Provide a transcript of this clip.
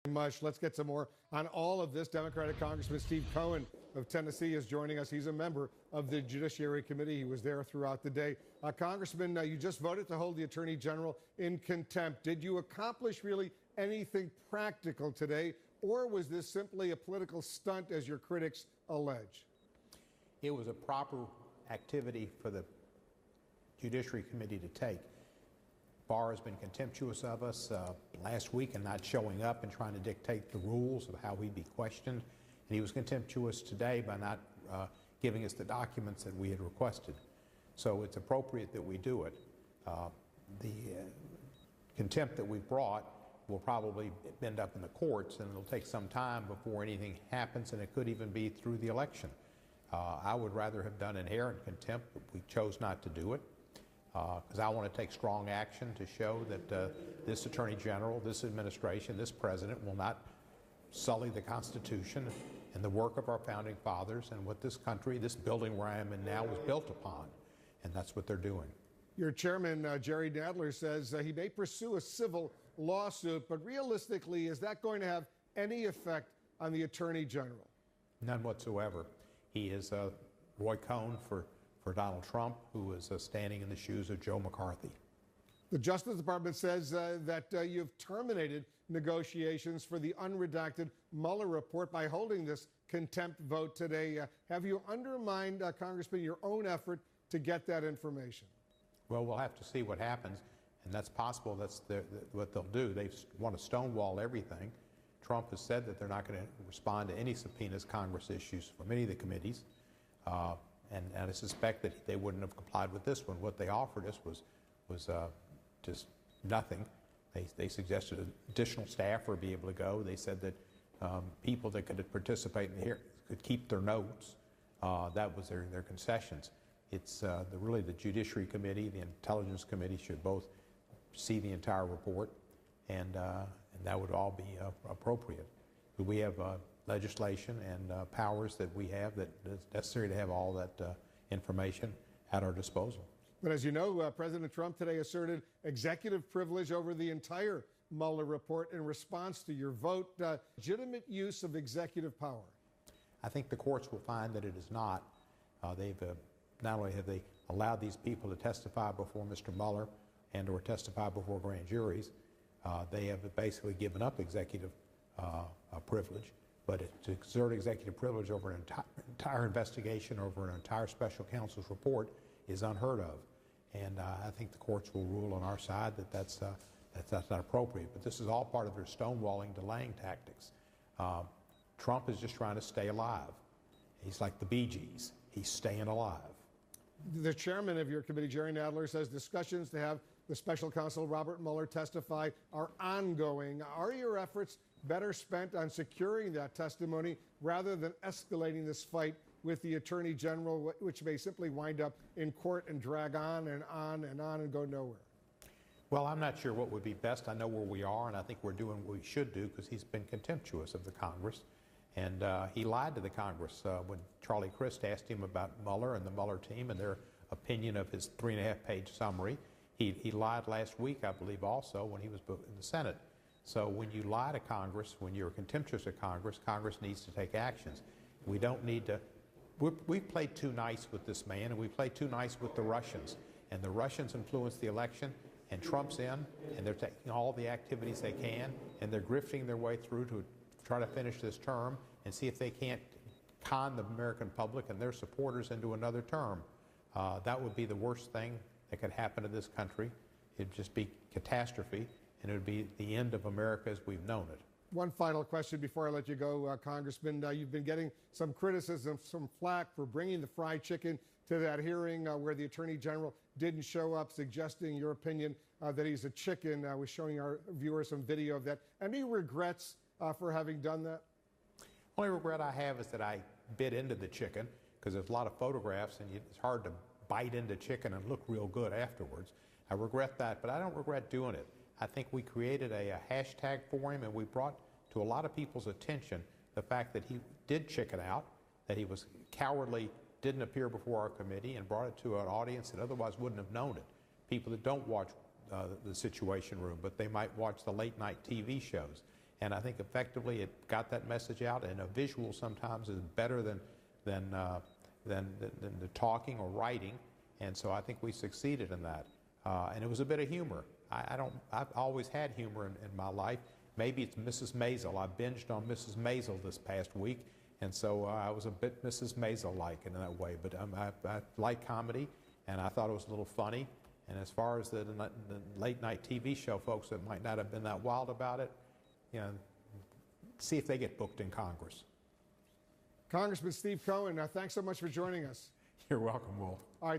Much. Let's get some more on all of this. Democratic Congressman Steve Cohen of Tennessee is joining us. He's a member of the Judiciary Committee. He was there throughout the day. Congressman, you just voted to hold the Attorney General in contempt. Did you accomplish really anything practical today, or was this simply a political stunt, as your critics allege? It was a proper activity for the Judiciary Committee to take. Barr has been contemptuous of us last week and not showing up and trying to dictate the rules of how we'd be questioned. And he was contemptuous today by not giving us the documents that we had requested. So it's appropriate that we do it. The contempt that we've brought will probably end up in the courts, and it'll take some time before anything happens, and it could even be through the election. I would rather have done inherent contempt, but we chose not to do it. Because I want to take strong action to show that this Attorney General, this administration, this President will not sully the Constitution and the work of our founding fathers and what this country, this building where I am in now, was built upon. And that's what they're doing. Your chairman, Jerry Nadler, says he may pursue a civil lawsuit, but realistically, is that going to have any effect on the Attorney General? None whatsoever. He is Roy Cohn for Donald Trump, who is standing in the shoes of Joe McCarthy. The Justice Department says that you've terminated negotiations for the unredacted Mueller report by holding this contempt vote today. Have you undermined, Congressman, your own effort to get that information? Well, we'll have to see what happens, and that's possible. That's what they'll do. They want to stonewall everything. Trump has said that they're not going to respond to any subpoenas Congress issues from any of the committees. And I suspect that they wouldn't have complied with this one. What they offered us was just nothing. They suggested additional staff would be able to go. They said that people that could participate in the hearing could keep their notes. That was their concessions. It's really the Judiciary Committee, the Intelligence Committee should both see the entire report, and that would all be appropriate. But we have legislation and powers that we have that is necessary to have all that information at our disposal. But as you know, President Trump today asserted executive privilege over the entire Mueller report in response to your vote. Legitimate use of executive power? I think the courts will find that it is not. Not only have they allowed these people to testify before Mr. Mueller and or testify before grand juries, they have basically given up executive privilege. But to exert executive privilege over an entire investigation, over an entire special counsel's report, is unheard of. And I think the courts will rule on our side that that's not appropriate. But this is all part of their stonewalling, delaying tactics. Trump is just trying to stay alive. He's like the Bee Gees. He's staying alive. The chairman of your committee, Jerry Nadler, says discussions to have the special counsel Robert Mueller testify are ongoing. Are your efforts better spent on securing that testimony rather than escalating this fight with the Attorney General, which may simply wind up in court and drag on and on and on and go nowhere? Well, I'm not sure what would be best. I know where we are, and I think we're doing what we should do because he's been contemptuous of the Congress. And he lied to the Congress when Charlie Crist asked him about Mueller and the Mueller team and their opinion of his 3.5-page summary. He lied last week, I believe, also when he was in the Senate. So when you lie to Congress, when you're contemptuous of Congress, Congress needs to take actions. We don't need to. We've played too nice with this man, and we played too nice with the Russians. And the Russians influenced the election, and Trump's in, and they're taking all the activities they can, and they're grifting their way through to try to finish this term and see if they can't con the American public and their supporters into another term. That would be the worst thing that could happen to this country. It'd just be catastrophe, and it would be the end of America as we've known it. One final question before I let you go, Congressman. You've been getting some criticism, some flack for bringing the fried chicken to that hearing where the Attorney General didn't show up, suggesting your opinion that he's a chicken. I was showing our viewers some video of that. Any regrets for having done that? Only regret I have is that I bit into the chicken, because there's a lot of photographs and it's hard to bite into chicken and look real good afterwards. I regret that, but I don't regret doing it. I think we created a hashtag for him, and we brought to a lot of people's attention the fact that he did chicken out, that he was cowardly, didn't appear before our committee, and brought it to an audience that otherwise wouldn't have known it. People that don't watch the Situation Room, but they might watch the late night TV shows. And I think effectively it got that message out, and a visual sometimes is better than the talking or writing. And so I think we succeeded in that. And it was a bit of humor. I've always had humor in my life. Maybe it's Mrs. Maisel. I binged on Mrs. Maisel this past week, and so I was a bit Mrs. Maisel-like in that way. But I like comedy, and I thought it was a little funny. And as far as the late-night TV show folks that might not have been that wild about it, you know, see if they get booked in Congress. Congressman Steve Cohen, thanks so much for joining us. You're welcome, Wolf. All right.